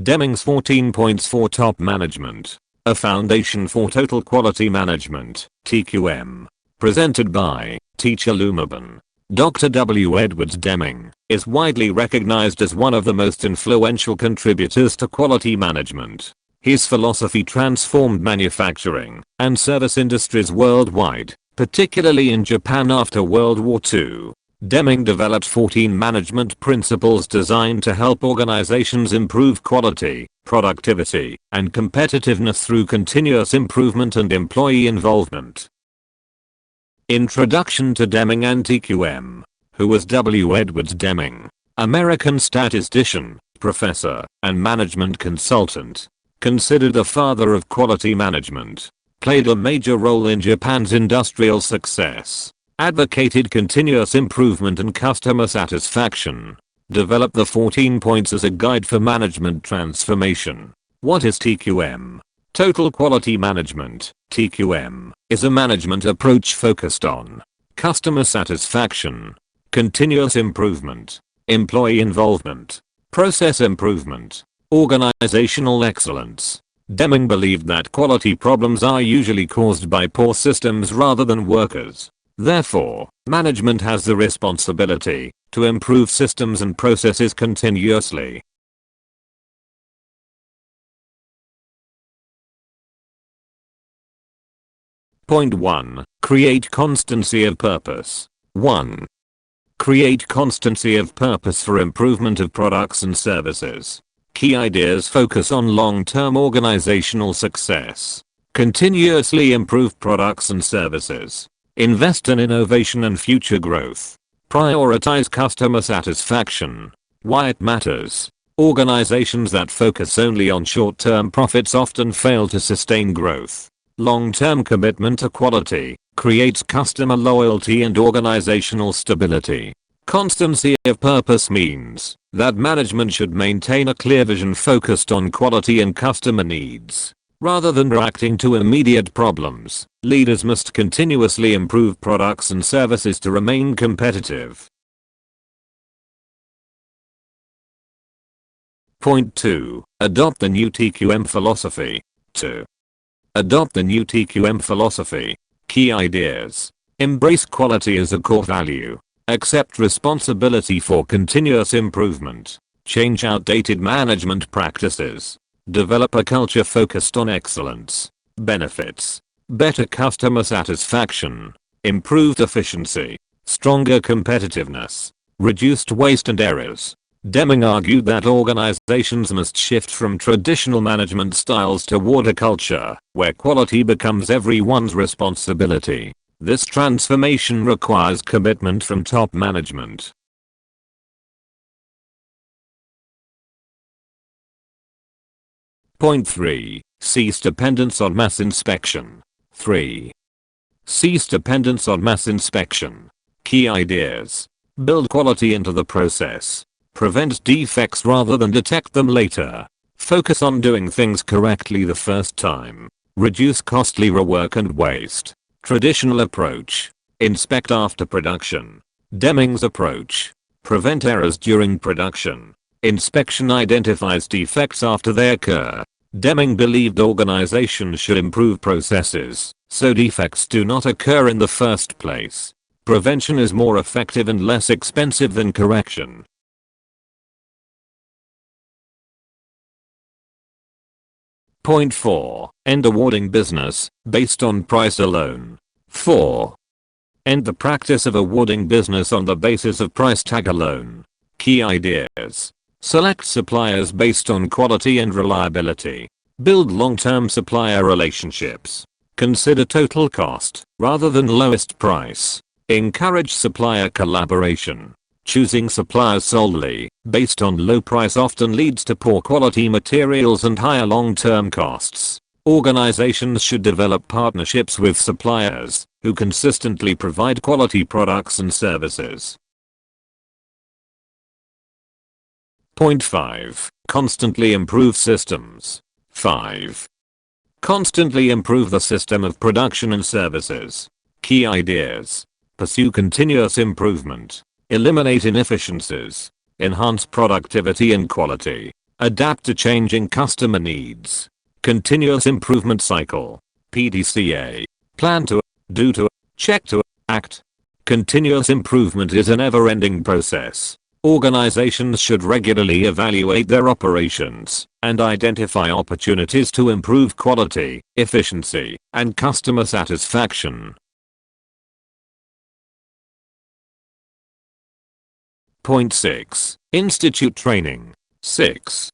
Deming's 14 points for top management. A foundation for total quality management, TQM. Presented by Teacher Lumaban. Dr. W. Edwards Deming is widely recognized as one of the most influential contributors to quality management. His philosophy transformed manufacturing and service industries worldwide, particularly in Japan after World War II. Deming developed 14 management principles designed to help organizations improve quality, productivity, and competitiveness through continuous improvement and employee involvement. Introduction to Deming and TQM. Who was W. Edwards Deming? American statistician, professor, and management consultant. Considered the father of quality management. Played a major role in Japan's industrial success. Advocated continuous improvement and customer satisfaction. Developed the 14 points as a guide for management transformation. What is TQM? Total Quality Management, TQM, is a management approach focused on customer satisfaction, continuous improvement, employee involvement, process improvement, organizational excellence. Deming believed that quality problems are usually caused by poor systems rather than workers. Therefore, management has the responsibility to improve systems and processes continuously. Point 1. Create constancy of purpose. 1. Create constancy of purpose for improvement of products and services. Key ideas focus on long-term organizational success. Continuously improve products and services. Invest in innovation and future growth. Prioritize customer satisfaction. Why it matters. Organizations that focus only on short-term profits often fail to sustain growth. Long-term commitment to quality creates customer loyalty and organizational stability. Constancy of purpose means that management should maintain a clear vision focused on quality and customer needs. Rather than reacting to immediate problems, leaders must continuously improve products and services to remain competitive. Point 2. Adopt the new TQM philosophy. 2. Adopt the new TQM philosophy. Key ideas. Embrace quality as a core value. Accept responsibility for continuous improvement. Change outdated management practices. Develop a culture focused on excellence. Benefits. Better customer satisfaction. Improved efficiency. Stronger competitiveness. Reduced waste and errors. Deming argued that organizations must shift from traditional management styles toward a culture where quality becomes everyone's responsibility. This transformation requires commitment from top management. Point 3. Cease dependence on mass inspection. 3. Cease dependence on mass inspection. Key ideas. Build quality into the process. Prevent defects rather than detect them later. Focus on doing things correctly the first time. Reduce costly rework and waste. Traditional approach. Inspect after production. Deming's approach. Prevent errors during production. Inspection identifies defects after they occur. Deming believed organizations should improve processes so defects do not occur in the first place. Prevention is more effective and less expensive than correction. Point 4. End awarding business based on price alone. 4. End the practice of awarding business on the basis of price tag alone. Key ideas. Select suppliers based on quality and reliability. Build long-term supplier relationships. Consider total cost rather than lowest price. Encourage supplier collaboration. Choosing suppliers solely based on low price often leads to poor quality materials and higher long-term costs. Organizations should develop partnerships with suppliers who consistently provide quality products and services. Point 5. Constantly improve systems. 5. Constantly improve the system of production and services. Key ideas. Pursue continuous improvement. Eliminate inefficiencies. Enhance productivity and quality. Adapt to changing customer needs. Continuous improvement cycle. PDCA. Plan to, do to, check to, act. Continuous improvement is an ever-ending process. Organizations should regularly evaluate their operations and identify opportunities to improve quality, efficiency, and customer satisfaction. Point 6. Institute training. 6.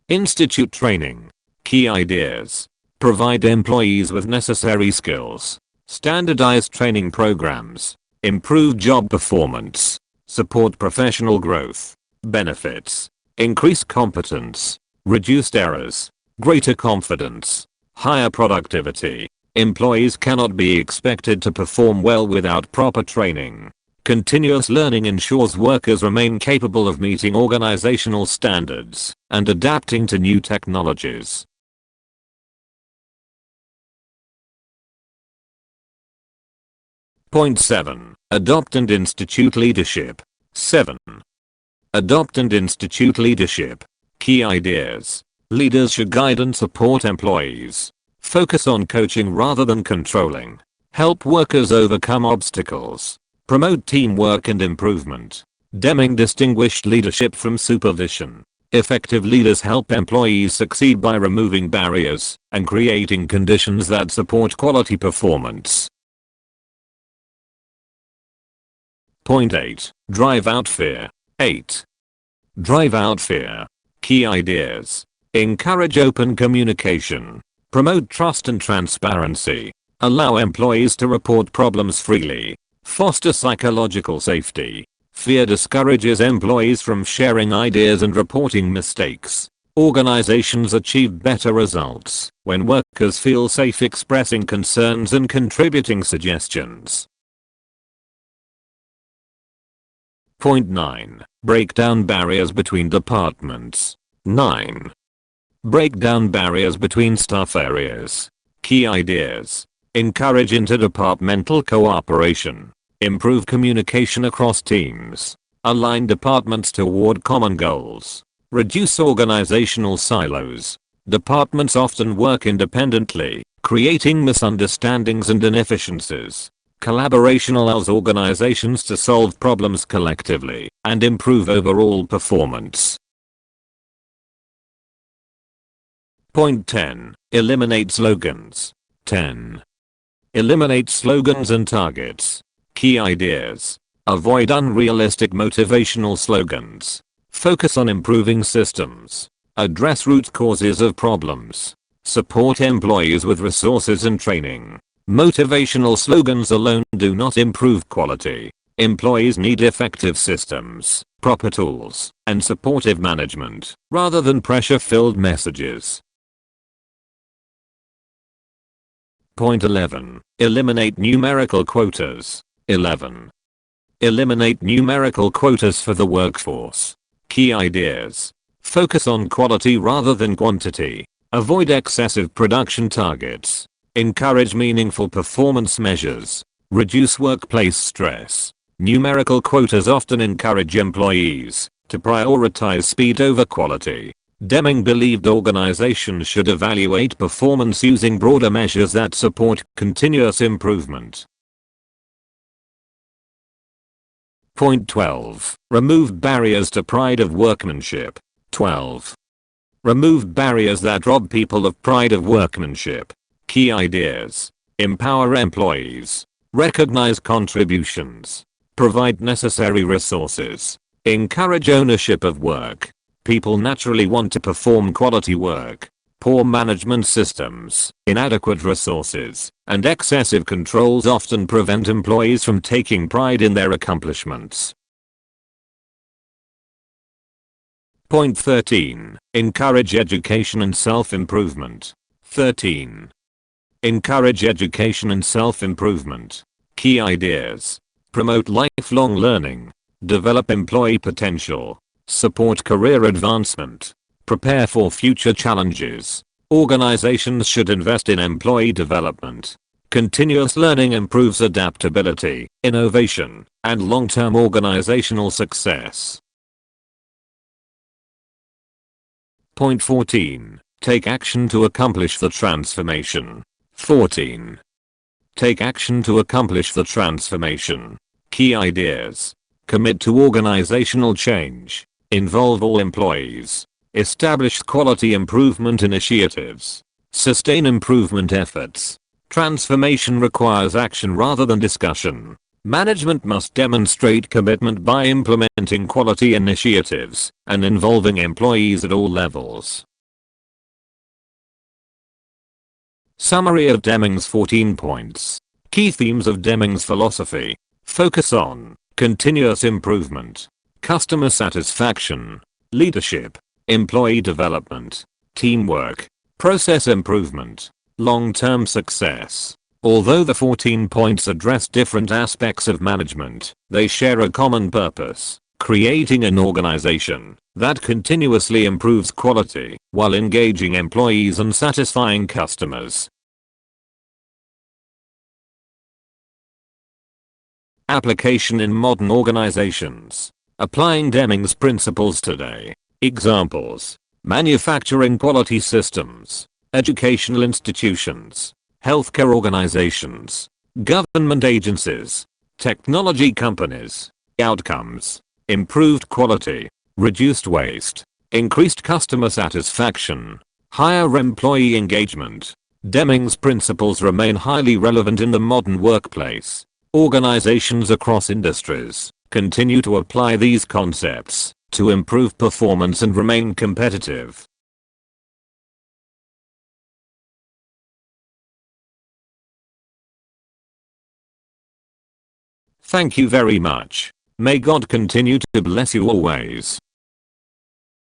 Institute training. Key ideas. Provide employees with necessary skills. Standardize training programs. Improve job performance. Support professional growth. Benefits. Increase competence. Reduced errors. Greater confidence. Higher productivity. Employees cannot be expected to perform well without proper training. Continuous learning ensures workers remain capable of meeting organizational standards and adapting to new technologies. Point 7. Adopt and institute leadership. 7. Adopt and institute leadership. Key ideas. Leaders should guide and support employees. Focus on coaching rather than controlling. Help workers overcome obstacles. Promote teamwork and improvement. Deming distinguished leadership from supervision. Effective leaders help employees succeed by removing barriers and creating conditions that support quality performance. Point 8. Drive out fear. 8. Drive out fear. Key ideas. Encourage open communication. Promote trust and transparency. Allow employees to report problems freely. Foster psychological safety. Fear discourages employees from sharing ideas and reporting mistakes. Organizations achieve better results when workers feel safe expressing concerns and contributing suggestions. Point 9. Break down barriers between departments. 9. Break down barriers between staff areas. Key ideas. Encourage interdepartmental cooperation. Improve communication across teams. Align departments toward common goals. Reduce organizational silos. Departments often work independently, creating misunderstandings and inefficiencies. Collaboration allows organizations to solve problems collectively and improve overall performance. Point 10. Eliminate slogans. 10. Eliminate slogans and targets. Key ideas. Avoid unrealistic motivational slogans. Focus on improving systems. Address root causes of problems. Support employees with resources and training. Motivational slogans alone do not improve quality. Employees need effective systems, proper tools, and supportive management, rather than pressure-filled messages. Point 11. Eliminate numerical quotas. 11. Eliminate numerical quotas for the workforce. Key ideas. Focus on quality rather than quantity. Avoid excessive production targets. Encourage meaningful performance measures. Reduce workplace stress. Numerical quotas often encourage employees to prioritize speed over quality. Deming believed organizations should evaluate performance using broader measures that support continuous improvement. Point 12. Remove barriers to pride of workmanship. 12. Remove barriers that rob people of pride of workmanship. Key ideas. Empower employees. Recognize contributions. Provide necessary resources. Encourage ownership of work. People naturally want to perform quality work. Poor management systems, inadequate resources, and excessive controls often prevent employees from taking pride in their accomplishments. Point 13. Encourage education and self-improvement. 13. Encourage education and self-improvement. Key ideas. Promote lifelong learning. Develop employee potential. Support career advancement. Prepare for future challenges. Organizations should invest in employee development. Continuous learning improves adaptability, innovation, and long-term organizational success. .14. Take action to accomplish the transformation. 14. Take action to accomplish the transformation. Key ideas. Commit to organizational change. Involve all employees. Establish quality improvement initiatives. Sustain improvement efforts. Transformation requires action rather than discussion. Management must demonstrate commitment by implementing quality initiatives and involving employees at all levels. Summary of Deming's 14 points. Key themes of Deming's philosophy. Focus on continuous improvement, customer satisfaction, leadership, employee development, teamwork, process improvement, long-term success. Although the 14 points address different aspects of management, they share a common purpose: creating an organization that continuously improves quality while engaging employees and satisfying customers. Application in modern organizations. Applying Deming's principles today. Examples: manufacturing quality systems, educational institutions, healthcare organizations, government agencies, technology companies. Outcomes: improved quality, reduced waste, increased customer satisfaction, higher employee engagement. Deming's principles remain highly relevant in the modern workplace. Organizations across industries continue to apply these concepts to improve performance and remain competitive. Thank you very much. May God continue to bless you always.